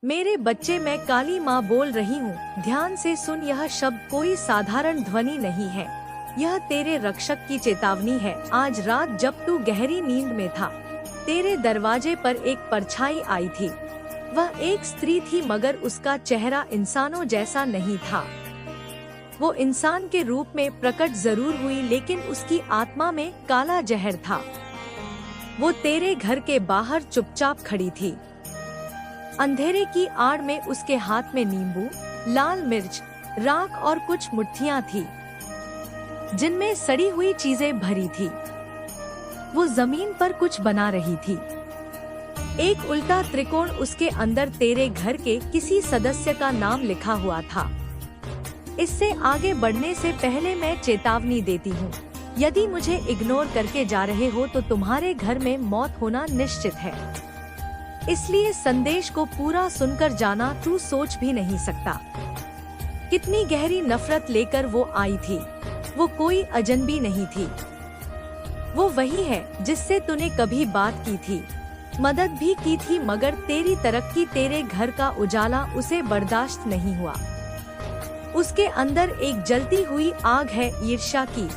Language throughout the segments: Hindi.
मेरे बच्चे, मैं काली माँ बोल रही हूँ। ध्यान से सुन, यह शब्द कोई साधारण ध्वनि नहीं है। यह तेरे रक्षक की चेतावनी है। आज रात जब तू गहरी नींद में था, तेरे दरवाजे पर एक परछाई आई थी। वह एक स्त्री थी, मगर उसका चेहरा इंसानों जैसा नहीं था। वो इंसान के रूप में प्रकट जरूर हुई, लेकिन उसकी आत्मा में काला जहर था। वो तेरे घर के बाहर चुपचाप खड़ी थी। अंधेरे की आड़ में उसके हाथ में नींबू, लाल मिर्च, राख और कुछ मुट्ठियां थी, जिनमें सड़ी हुई चीजें भरी थी। वो जमीन पर कुछ बना रही थी। एक उल्टा त्रिकोण, उसके अंदर तेरे घर के किसी सदस्य का नाम लिखा हुआ था। इससे आगे बढ़ने से पहले मैं चेतावनी देती हूँ, यदि मुझे इग्नोर करके जा रहे हो तो तुम्हारे घर में मौत होना निश्चित है। इसलिए संदेश को पूरा सुनकर जाना, तू सोच भी नहीं सकता कितनी गहरी नफरत लेकर वो आई थी। वो कोई अजनबी नहीं थी। वो वही है जिससे तूने कभी बात की थी, मदद भी की थी, मगर तेरी तरक्की, तेरे घर का उजाला उसे बर्दाश्त नहीं हुआ। उसके अंदर एक जलती हुई आग है, ईर्ष्या की,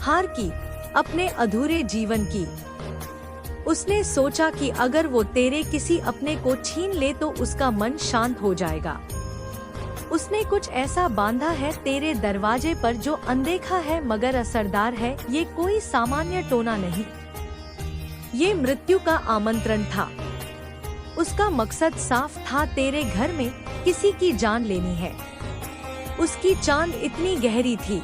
हार की, अपने अधूरे जीवन की। उसने सोचा कि अगर वो तेरे किसी अपने को छीन ले तो उसका मन शांत हो जाएगा। उसने कुछ ऐसा बांधा है तेरे दरवाजे पर जो अनदेखा है मगर असरदार है। ये कोई सामान्य टोना नहीं, ये मृत्यु का आमंत्रण था। उसका मकसद साफ था, तेरे घर में किसी की जान लेनी है। उसकी चांद इतनी गहरी थी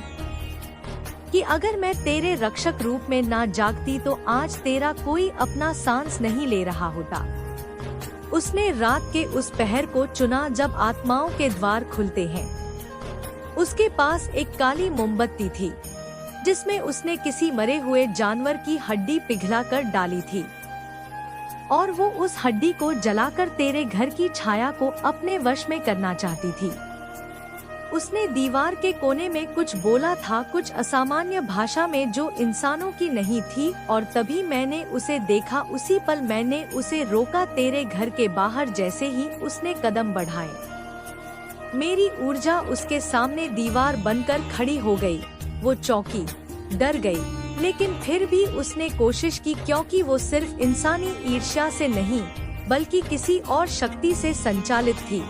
कि अगर मैं तेरे रक्षक रूप में ना जागती तो आज तेरा कोई अपना सांस नहीं ले रहा होता। उसने रात के उस पहर को चुना जब आत्माओं के द्वार खुलते हैं। उसके पास एक काली मोमबत्ती थी, जिसमें उसने किसी मरे हुए जानवर की हड्डी पिघलाकर डाली थी, और वो उस हड्डी को जलाकर तेरे घर की छाया को अपने वश में करना चाहती थी। उसने दीवार के कोने में कुछ बोला था, कुछ असामान्य भाषा में जो इंसानों की नहीं थी, और तभी मैंने उसे देखा। उसी पल मैंने उसे रोका। तेरे घर के बाहर जैसे ही उसने कदम बढ़ाए, मेरी ऊर्जा उसके सामने दीवार बनकर खड़ी हो गई। वो चौंकी, डर गई, लेकिन फिर भी उसने कोशिश की, क्योंकि वो सिर्फ इंसानी ईर्ष्या से नहीं बल्कि किसी और शक्ति से संचालित थी,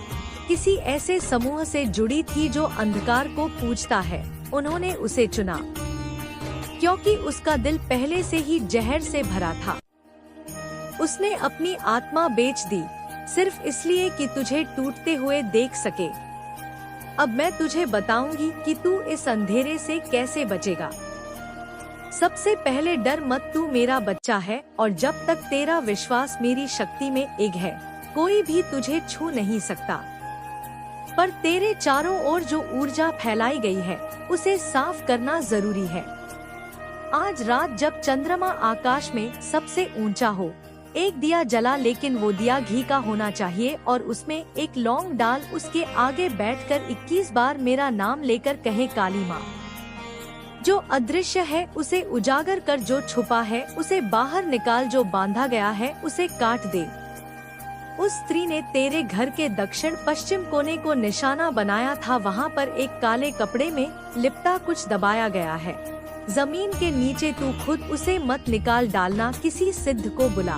किसी ऐसे समूह से जुड़ी थी जो अंधकार को पूजता है। उन्होंने उसे चुना क्योंकि उसका दिल पहले से ही जहर से भरा था। उसने अपनी आत्मा बेच दी सिर्फ इसलिए कि तुझे टूटते हुए देख सके। अब मैं तुझे बताऊंगी कि तू इस अंधेरे से कैसे बचेगा। सबसे पहले डर मत, तू मेरा बच्चा है, और जब तक तेरा विश्वास मेरी शक्ति में एक है, कोई भी तुझे छू नहीं सकता। पर तेरे चारों ओर जो ऊर्जा फैलाई गई है, उसे साफ करना जरूरी है। आज रात जब चंद्रमा आकाश में सबसे ऊंचा हो, एक दिया जला, लेकिन वो दिया घी का होना चाहिए, और उसमें एक लौंग डाल। उसके आगे बैठकर 21 बार मेरा नाम लेकर कहे, काली माँ। जो अदृश्य है उसे उजागर कर, जो छुपा है उसे बाहर निकाल, जो बांधा गया है उसे काट दे। उस स्त्री ने तेरे घर के दक्षिण पश्चिम कोने को निशाना बनाया था। वहाँ पर एक काले कपड़े में लिपटा कुछ दबाया गया है। जमीन के नीचे तू खुद उसे मत निकाल डालना। किसी सिद्ध को बुला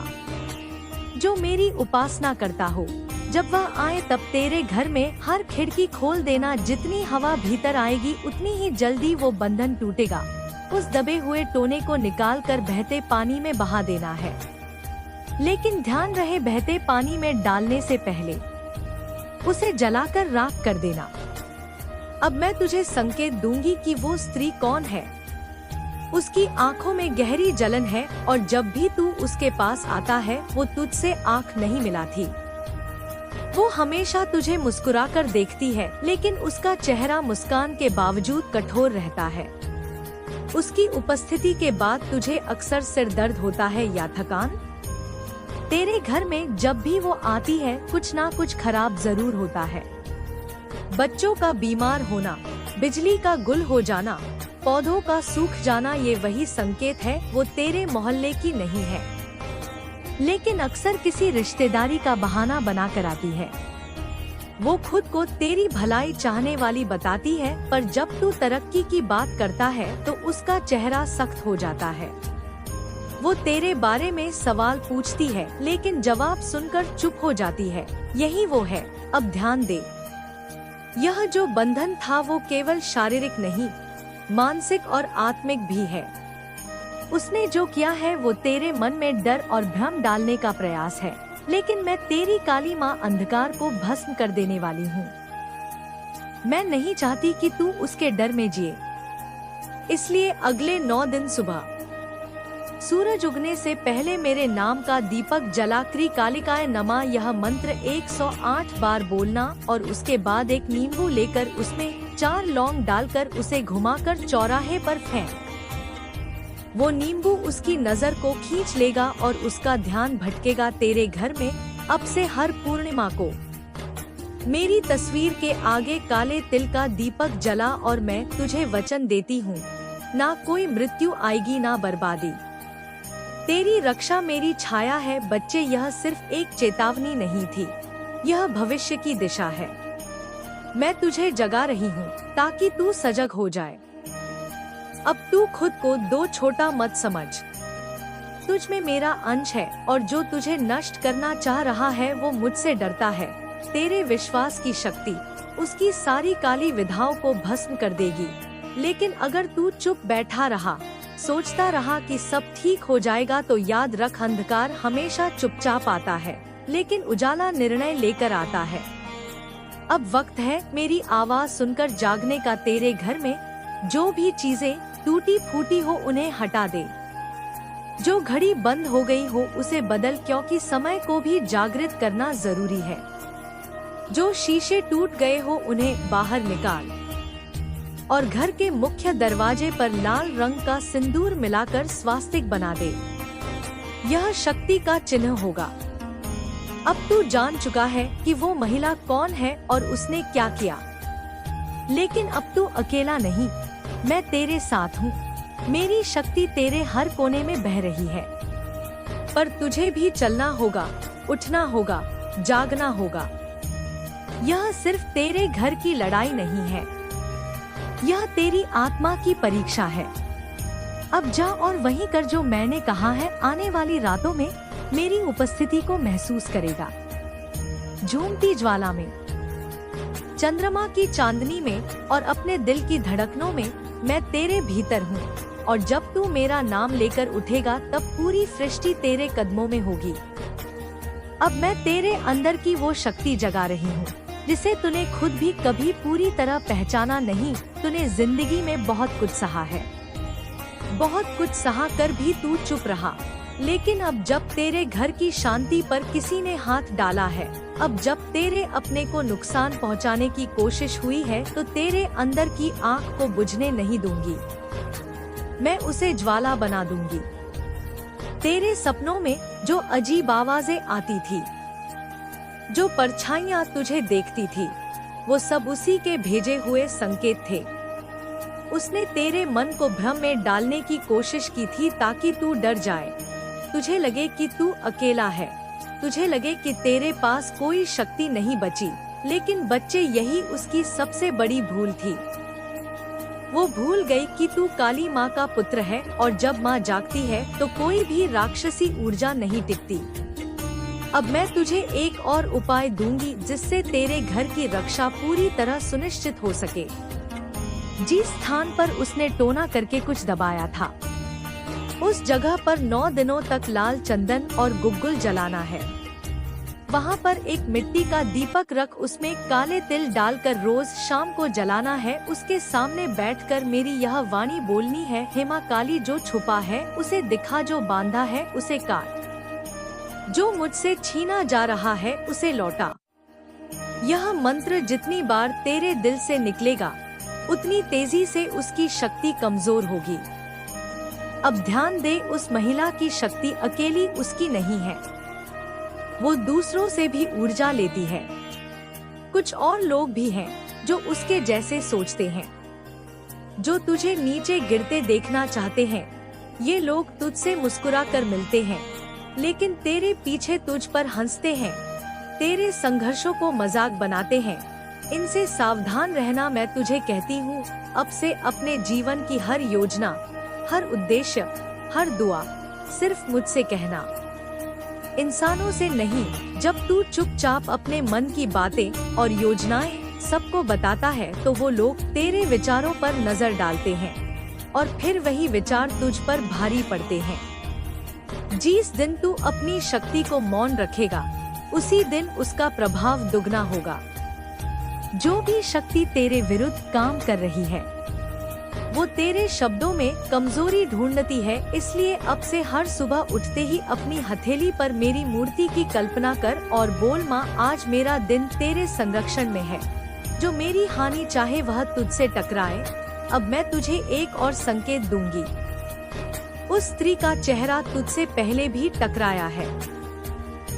जो मेरी उपासना करता हो। जब वह आए तब तेरे घर में हर खिड़की खोल देना। जितनी हवा भीतर आएगी उतनी ही जल्दी वो बंधन टूटेगा। उस दबे हुए टोने को निकाल कर बहते पानी में बहा देना है, लेकिन ध्यान रहे, बहते पानी में डालने से पहले उसे जलाकर राख कर देना। अब मैं तुझे संकेत दूंगी कि वो स्त्री कौन है। उसकी आंखों में गहरी जलन है, और जब भी तू उसके पास आता है वो तुझसे आंख नहीं मिलाती। वो हमेशा तुझे मुस्कुराकर देखती है, लेकिन उसका चेहरा मुस्कान के बावजूद कठोर रहता है। उसकी उपस्थिति के बाद तुझे अक्सर सिर दर्द होता है या थकान। तेरे घर में जब भी वो आती है कुछ ना कुछ खराब जरूर होता है। बच्चों का बीमार होना, बिजली का गुल हो जाना, पौधों का सूख जाना, ये वही संकेत है। वो तेरे मोहल्ले की नहीं है, लेकिन अक्सर किसी रिश्तेदारी का बहाना बना कर आती है। वो खुद को तेरी भलाई चाहने वाली बताती है, पर जब तू तरक्की की बात करता है तो उसका चेहरा सख्त हो जाता है। वो तेरे बारे में सवाल पूछती है, लेकिन जवाब सुनकर चुप हो जाती है। यही वो है। अब ध्यान दे, यह जो बंधन था वो केवल शारीरिक नहीं, मानसिक और आत्मिक भी है। उसने जो किया है वो तेरे मन में डर और भ्रम डालने का प्रयास है, लेकिन मैं तेरी काली माँ अंधकार को भस्म कर देने वाली हूँ। मैं नहीं चाहती कि तू उसके डर में जिए। इसलिए अगले 9 दिन सुबह सूरज उगने से पहले मेरे नाम का दीपक जला क्री कालिकाय नमा यह मंत्र 108 बार बोलना और उसके बाद एक नींबू लेकर उसमें 4 लौंग डालकर उसे घुमाकर चौराहे पर फेंक। वो नींबू उसकी नजर को खींच लेगा और उसका ध्यान भटकेगा तेरे घर में। अब से हर पूर्णिमा को मेरी तस्वीर के आगे काले तिल का दीपक जला और मैं तुझे वचन देती हूँ, ना कोई मृत्यु आएगी ना बर्बादी। तेरी रक्षा मेरी छाया है बच्चे। यह सिर्फ एक चेतावनी नहीं थी, यह भविष्य की दिशा है। मैं तुझे जगा रही हूँ ताकि तू सजग हो जाए। अब तू खुद को दो छोटा मत समझ। तुझ में मेरा अंश है और जो तुझे नष्ट करना चाह रहा है वो मुझसे डरता है। तेरे विश्वास की शक्ति उसकी सारी काली विधाओं को भस्म कर देगी। लेकिन अगर तू चुप बैठा रहा, सोचता रहा कि सब ठीक हो जाएगा, तो याद रख, अंधकार हमेशा चुपचाप आता है, लेकिन उजाला निर्णय लेकर आता है। अब वक्त है मेरी आवाज सुनकर जागने का। तेरे घर में जो भी चीजें टूटी फूटी हो उन्हें हटा दे। जो घड़ी बंद हो गई हो उसे बदल, क्योंकि समय को भी जागृत करना जरूरी है। जो शीशे टूट गए हो उन्हें बाहर निकाल और घर के मुख्य दरवाजे पर लाल रंग का सिंदूर मिलाकर स्वास्तिक बना दे। यह शक्ति का चिन्ह होगा। अब तू जान चुका है कि वो महिला कौन है और उसने क्या किया। लेकिन अब तू अकेला नहीं, मैं तेरे साथ हूँ। मेरी शक्ति तेरे हर कोने में बह रही है, पर तुझे भी चलना होगा, उठना होगा, जागना होगा। यह सिर्फ तेरे घर की लड़ाई नहीं है, यह तेरी आत्मा की परीक्षा है। अब जा और वही कर जो मैंने कहा है। आने वाली रातों में मेरी उपस्थिति को महसूस करेगा। झूमती ज्वाला में, चंद्रमा की चांदनी में और अपने दिल की धड़कनों में मैं तेरे भीतर हूँ। और जब तू मेरा नाम लेकर उठेगा तब पूरी सृष्टि तेरे कदमों में होगी। अब मैं तेरे अंदर की वो शक्ति जगा रही हूँ जिसे तूने खुद भी कभी पूरी तरह पहचाना नहीं। तूने जिंदगी में बहुत कुछ सहा है, बहुत कुछ सहा कर भी तू चुप रहा। लेकिन अब जब तेरे घर की शांति पर किसी ने हाथ डाला है, अब जब तेरे अपने को नुकसान पहुंचाने की कोशिश हुई है, तो तेरे अंदर की आग को बुझने नहीं दूंगी। मैं उसे ज्वाला बना दूंगी। तेरे सपनों में जो अजीब आवाजें आती थी, जो परछाइयां तुझे देखती थी, वो सब उसी के भेजे हुए संकेत थे। उसने तेरे मन को भ्रम में डालने की कोशिश की थी ताकि तू डर जाए, तुझे लगे कि तू अकेला है, तुझे लगे कि तेरे पास कोई शक्ति नहीं बची। लेकिन बच्चे, यही उसकी सबसे बड़ी भूल थी। वो भूल गई कि तू काली माँ का पुत्र है और जब माँ जागती है तो कोई भी राक्षसी ऊर्जा नहीं टिकती। अब मैं तुझे एक और उपाय दूंगी जिससे तेरे घर की रक्षा पूरी तरह सुनिश्चित हो सके। जिस स्थान पर उसने टोना करके कुछ दबाया था, उस जगह पर 9 दिनों तक लाल चंदन और गुग्गुल जलाना है। वहाँ पर एक मिट्टी का दीपक रख उसमें काले तिल डालकर रोज शाम को जलाना है। उसके सामने बैठकर मेरी यह वाणी बोलनी है, हे माँ काली, जो छुपा है उसे दिखा, जो बांधा है उसे काट, जो मुझसे छीना जा रहा है उसे लौटा। यह मंत्र जितनी बार तेरे दिल से निकलेगा उतनी तेजी से उसकी शक्ति कमजोर होगी। अब ध्यान दे, उस महिला की शक्ति अकेली उसकी नहीं है, वो दूसरों से भी ऊर्जा लेती है। कुछ और लोग भी हैं जो उसके जैसे सोचते हैं, जो तुझे नीचे गिरते देखना चाहते हैं। ये लोग तुझसे मुस्कुरा कर मिलते हैं, लेकिन तेरे पीछे तुझ पर हंसते हैं। तेरे संघर्षों को मजाक बनाते हैं। इनसे सावधान रहना। मैं तुझे कहती हूँ, अब से अपने जीवन की हर योजना, हर उद्देश्य, हर दुआ सिर्फ मुझसे कहना, इंसानों से नहीं। जब तू चुपचाप अपने मन की बातें और योजनाएं सबको बताता है तो वो लोग तेरे विचारों पर नजर डालते हैं और फिर वही विचार तुझ पर भारी पड़ते हैं। जिस दिन तू अपनी शक्ति को मौन रखेगा, उसी दिन उसका प्रभाव दुगना होगा। जो भी शक्ति तेरे विरुद्ध काम कर रही है, वो तेरे शब्दों में कमजोरी ढूंढती है। इसलिए अब से हर सुबह उठते ही अपनी हथेली पर मेरी मूर्ति की कल्पना कर और बोल, माँ आज मेरा दिन तेरे संरक्षण में है। जो मेरी हानि चाहे वह तुझसे टकराए। अब मैं तुझे एक और संकेत दूंगी। उस स्त्री का चेहरा तुझसे पहले भी टकराया है।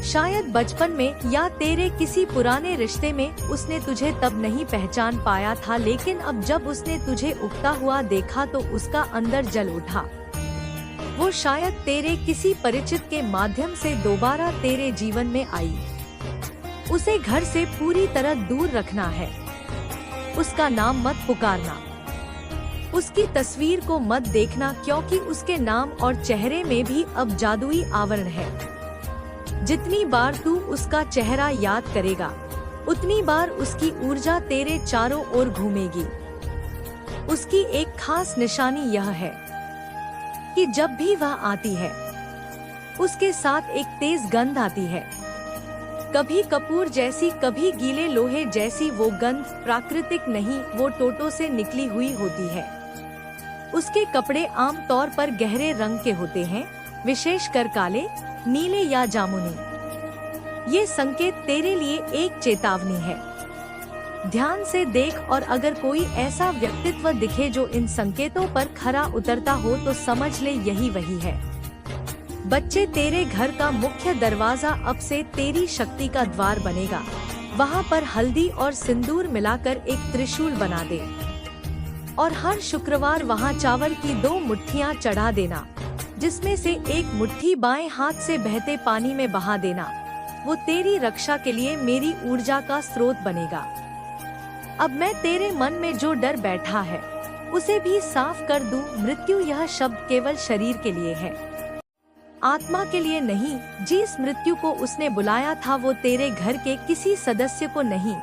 शायद बचपन में या तेरे किसी पुराने रिश्ते में उसने तुझे तब नहीं पहचान पाया था, लेकिन अब जब उसने तुझे उगता हुआ देखा तो उसका अंदर जल उठा। वो शायद तेरे किसी परिचित के माध्यम से दोबारा तेरे जीवन में आई। उसे घर से पूरी तरह दूर रखना है। उसका नाम मत पुकारना, उसकी तस्वीर को मत देखना, क्योंकि उसके नाम और चेहरे में भी अब जादुई आवरण है। जितनी बार तू उसका चेहरा याद करेगा, उतनी बार उसकी ऊर्जा तेरे चारों ओर घूमेगी। उसकी एक खास निशानी यह है कि जब भी वह आती है, उसके साथ एक तेज गंध आती है। कभी कपूर जैसी, कभी गीले लोहे जैसी। वो गंध प्राकृतिक नहीं, वो टोटों से निकली हुई होती है। उसके कपड़े आम तौर पर गहरे रंग के होते हैं, विशेषकर काले, नीले या जामुनी। ये संकेत तेरे लिए एक चेतावनी है। ध्यान से देख और अगर कोई ऐसा व्यक्तित्व दिखे जो इन संकेतों पर खरा उतरता हो तो समझ ले यही वही है। बच्चे, तेरे घर का मुख्य दरवाजा अब से तेरी शक्ति का द्वार बनेगा। वहाँ पर हल्दी और सिंदूर मिलाकर एक त्रिशूल बना दे और हर शुक्रवार वहाँ चावल की 2 मुट्ठियाँ चढ़ा देना, जिसमें से एक मुट्ठी बाएं हाथ से बहते पानी में बहा देना। वो तेरी रक्षा के लिए मेरी ऊर्जा का स्रोत बनेगा। अब मैं तेरे मन में जो डर बैठा है उसे भी साफ कर दूं। मृत्यु यह शब्द केवल शरीर के लिए है, आत्मा के लिए नहीं। जिस मृत्यु को उसने बुलाया था वो तेरे घर के किसी सदस्य को नहीं,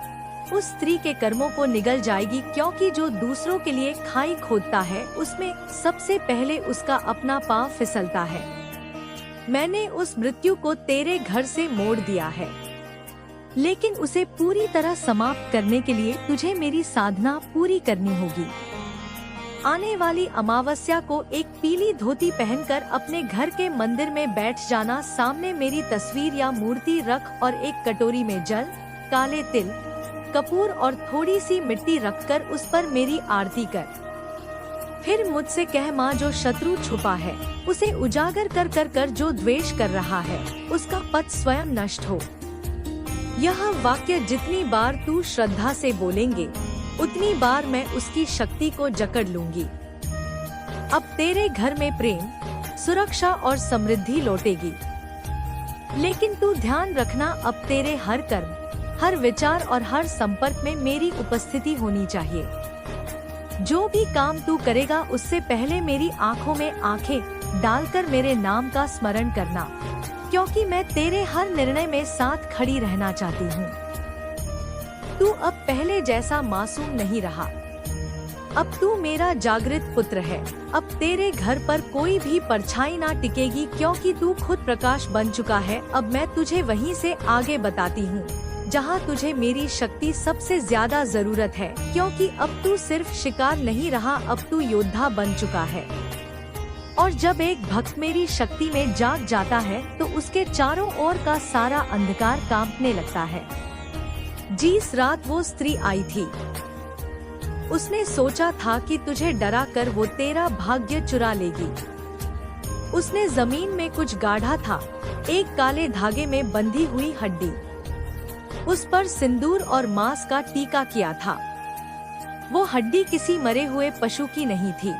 उस स्त्री के कर्मों को निगल जाएगी। क्योंकि जो दूसरों के लिए खाई खोदता है, उसमें सबसे पहले उसका अपना पांव फिसलता है। मैंने उस मृत्यु को तेरे घर से मोड़ दिया है, लेकिन उसे पूरी तरह समाप्त करने के लिए तुझे मेरी साधना पूरी करनी होगी। आने वाली अमावस्या को एक पीली धोती पहनकर अपने घर के मंदिर में बैठ जाना। सामने मेरी तस्वीर या मूर्ति रख और एक कटोरी में जल, काले तिल, कपूर और थोड़ी सी मिट्टी रखकर उस पर मेरी आरती कर। फिर मुझसे कह, माँ जो शत्रु छुपा है उसे उजागर कर कर कर जो द्वेष कर रहा है उसका पथ स्वयं नष्ट हो। यह वाक्य जितनी बार तू श्रद्धा से बोलेंगे, उतनी बार मैं उसकी शक्ति को जकड़ लूंगी। अब तेरे घर में प्रेम, सुरक्षा और समृद्धि लौटेगी। लेकिन तू ध्यान रखना, अब तेरे हर कर्म, हर विचार और हर संपर्क में मेरी उपस्थिति होनी चाहिए। जो भी काम तू करेगा उससे पहले मेरी आंखों में आंखें डालकर मेरे नाम का स्मरण करना, क्योंकि मैं तेरे हर निर्णय में साथ खड़ी रहना चाहती हूँ। तू अब पहले जैसा मासूम नहीं रहा। अब तू मेरा जागृत पुत्र है। अब तेरे घर पर कोई भी परछाई ना टिकेगी, क्योंकि तू खुद प्रकाश बन चुका है। अब मैं तुझे वहीं से आगे बताती हूँ जहाँ तुझे मेरी शक्ति सबसे ज्यादा जरूरत है, क्योंकि अब तू सिर्फ शिकार नहीं रहा, अब तू योद्धा बन चुका है। और जब एक भक्त मेरी शक्ति में जाग जाता है तो उसके चारों ओर का सारा अंधकार कांपने लगता है। जिस रात वो स्त्री आई थी, उसने सोचा था कि तुझे डरा कर वो तेरा भाग्य चुरा लेगी। उसने जमीन में कुछ गाढ़ा था, एक काले धागे में बंधी हुई हड्डी। उस पर सिंदूर और मांस का टीका किया था। वो हड्डी किसी मरे हुए पशु की नहीं थी,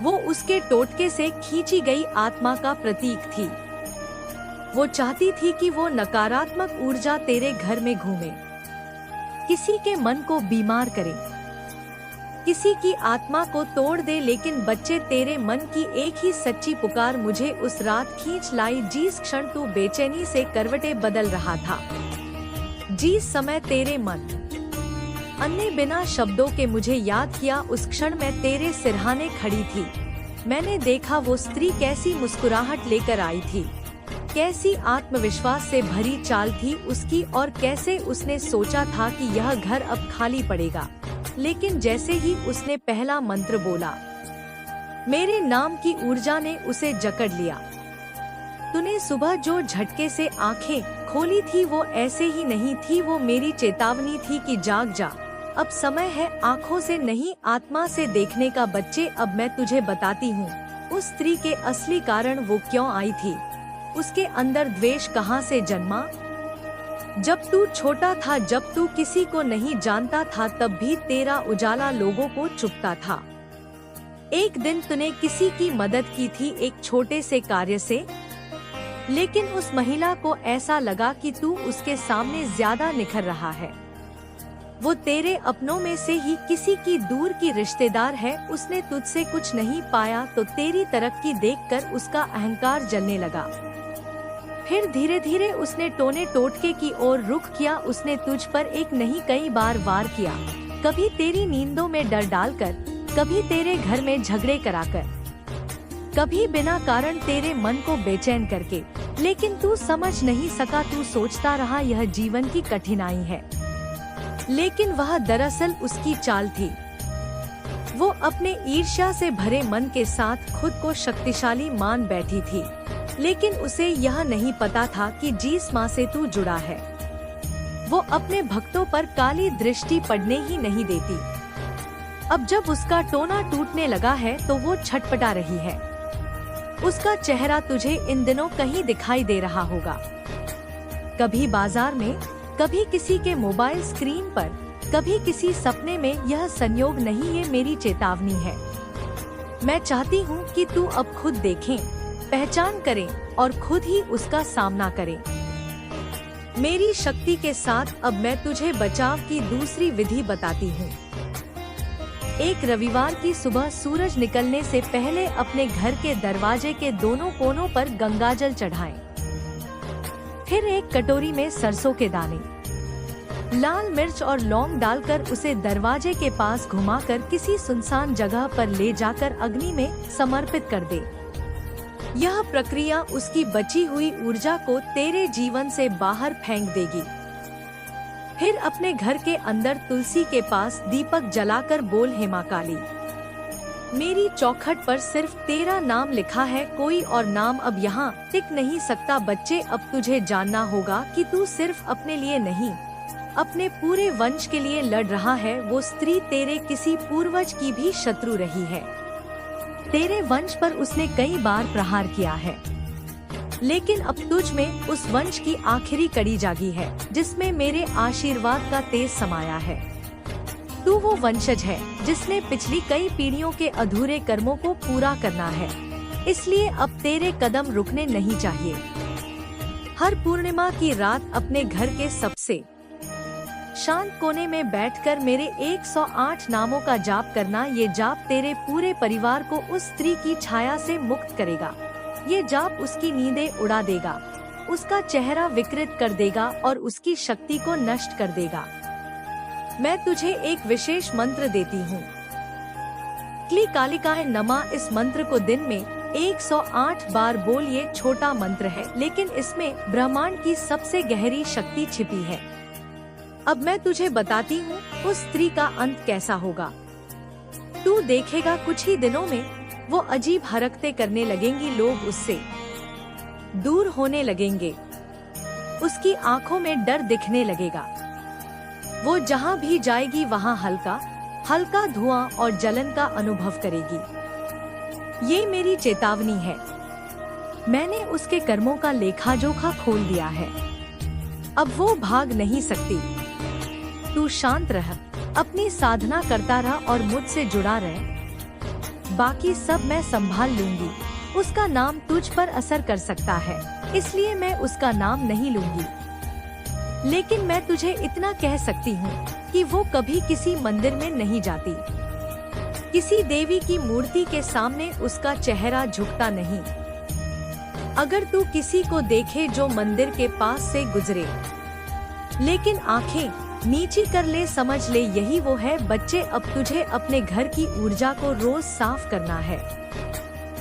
वो उसके टोटके से खींची गई आत्मा का प्रतीक थी। वो चाहती थी कि वो नकारात्मक ऊर्जा तेरे घर में घूमे, किसी के मन को बीमार करे, किसी की आत्मा को तोड़ दे। लेकिन बच्चे, तेरे मन की एक ही सच्ची पुकार मुझे उस रात खींच लाई जिस क्षण तू बेचैनी से करवटें बदल रहा था। जिस समय तेरे मन अन्य बिना शब्दों के मुझे याद किया, उस क्षण मैं तेरे सिरहाने खड़ी थी। मैंने देखा वो स्त्री कैसी मुस्कुराहट लेकर आई थी, कैसी आत्मविश्वास से भरी चाल थी उसकी, और कैसे उसने सोचा था कि यह घर अब खाली पड़ेगा। लेकिन जैसे ही उसने पहला मंत्र बोला, मेरे नाम की ऊर्जा ने उसे जकड़ लिया। तूने सुबह जो झटके से आंखें खोली थी वो ऐसे ही नहीं थी, वो मेरी चेतावनी थी कि जाग जा, अब समय है आँखों से नहीं आत्मा से देखने का। बच्चे, अब मैं तुझे बताती हूँ उस स्त्री के असली कारण, वो क्यों आई थी, उसके अंदर द्वेष कहाँ से जन्मा। जब तू छोटा था, जब तू किसी को नहीं जानता था, तब भी तेरा उजाला लोगों को चुभता था। एक दिन तूने किसी की मदद की थी एक छोटे से कार्य से, लेकिन उस महिला को ऐसा लगा कि तू उसके सामने ज्यादा निखर रहा है। वो तेरे अपनों में से ही किसी की दूर की रिश्तेदार है। उसने तुझसे कुछ नहीं पाया तो तेरी तरक्की देखकर उसका अहंकार जलने लगा। फिर धीरे धीरे उसने टोने टोटके की ओर रुख किया। उसने तुझ पर एक नहीं कई बार वार किया, कभी तेरी नींदों में डर डालकर, कभी तेरे घर में झगड़े कराकर, कभी बिना कारण तेरे मन को बेचैन करके। लेकिन तू समझ नहीं सका, तू सोचता रहा यह जीवन की कठिनाई है, लेकिन वह दरअसल उसकी चाल थी। वो अपने ईर्ष्या से भरे मन के साथ खुद को शक्तिशाली मान बैठी थी, लेकिन उसे यह नहीं पता था कि जिस माँ से तू जुड़ा है वो अपने भक्तों पर काली दृष्टि पड़ने ही नहीं देती। अब जब उसका टोना टूटने लगा है तो वो छटपटा रही है। उसका चेहरा तुझे इन दिनों कहीं दिखाई दे रहा होगा, कभी बाजार में, कभी किसी के मोबाइल स्क्रीन पर, कभी किसी सपने में। यह संयोग नहीं, ये मेरी चेतावनी है। मैं चाहती हूँ कि तू अब खुद देखें, पहचान करें और खुद ही उसका सामना करें। मेरी शक्ति के साथ अब मैं तुझे बचाव की दूसरी विधि बताती हूँ। एक रविवार की सुबह सूरज निकलने से पहले अपने घर के दरवाजे के दोनों कोनों पर गंगाजल चढ़ाएं। फिर एक कटोरी में सरसों के दाने, लाल मिर्च और लौंग डालकर उसे दरवाजे के पास घुमाकर किसी सुनसान जगह पर ले जाकर अग्नि में समर्पित कर दे। यह प्रक्रिया उसकी बची हुई ऊर्जा को तेरे जीवन से बाहर फेंक देगी। फिर अपने घर के अंदर तुलसी के पास दीपक जलाकर बोल, हे मां काली, मेरी चौखट पर सिर्फ तेरा नाम लिखा है, कोई और नाम अब यहाँ टिक नहीं सकता। बच्चे, अब तुझे जानना होगा कि तू सिर्फ अपने लिए नहीं, अपने पूरे वंश के लिए लड़ रहा है। वो स्त्री तेरे किसी पूर्वज की भी शत्रु रही है। तेरे वंश पर उसने कई बार प्रहार किया है, लेकिन अब तुझ में उस वंश की आखिरी कड़ी जागी है, जिसमें मेरे आशीर्वाद का तेज समाया है। तू वो वंशज है जिसने पिछली कई पीढ़ियों के अधूरे कर्मों को पूरा करना है, इसलिए अब तेरे कदम रुकने नहीं चाहिए। हर पूर्णिमा की रात अपने घर के सबसे शांत कोने में बैठकर मेरे 108 नामों का जाप करना। ये जाप तेरे पूरे परिवार को उस स्त्री की छाया से मुक्त करेगा। ये जाप उसकी नींदें उड़ा देगा, उसका चेहरा विकृत कर देगा और उसकी शक्ति को नष्ट कर देगा। मैं तुझे एक विशेष मंत्र देती हूँ, क्ली कालिकाय नमः। इस मंत्र को दिन में 108 बार बोल। ये छोटा मंत्र है, लेकिन इसमें ब्रह्मांड की सबसे गहरी शक्ति छिपी है। अब मैं तुझे बताती हूँ उस स्त्री का अंत कैसा होगा। तू देखेगा कुछ ही दिनों में वो अजीब हरकतें करने लगेंगी, लोग उससे दूर होने लगेंगे, उसकी आंखों में डर दिखने लगेगा। वो जहाँ भी जाएगी वहाँ हल्का हल्का धुआं और जलन का अनुभव करेगी। ये मेरी चेतावनी है। मैंने उसके कर्मों का लेखा जोखा खोल दिया है, अब वो भाग नहीं सकती। तू शांत रह, अपनी साधना करता रह और मुझसे जुड़ा रह। बाकी सब मैं संभाल लूंगी। उसका नाम तुझ पर असर कर सकता है, इसलिए मैं उसका नाम नहीं लूंगी। लेकिन मैं तुझे इतना कह सकती हूँ कि वो कभी किसी मंदिर में नहीं जाती। किसी देवी की मूर्ति के सामने उसका चेहरा झुकता नहीं। अगर तू किसी को देखे जो मंदिर के पास से गुजरे लेकिन आंखें नीची कर ले, समझ ले यही वो है। बच्चे, अब तुझे अपने घर की ऊर्जा को रोज साफ करना है।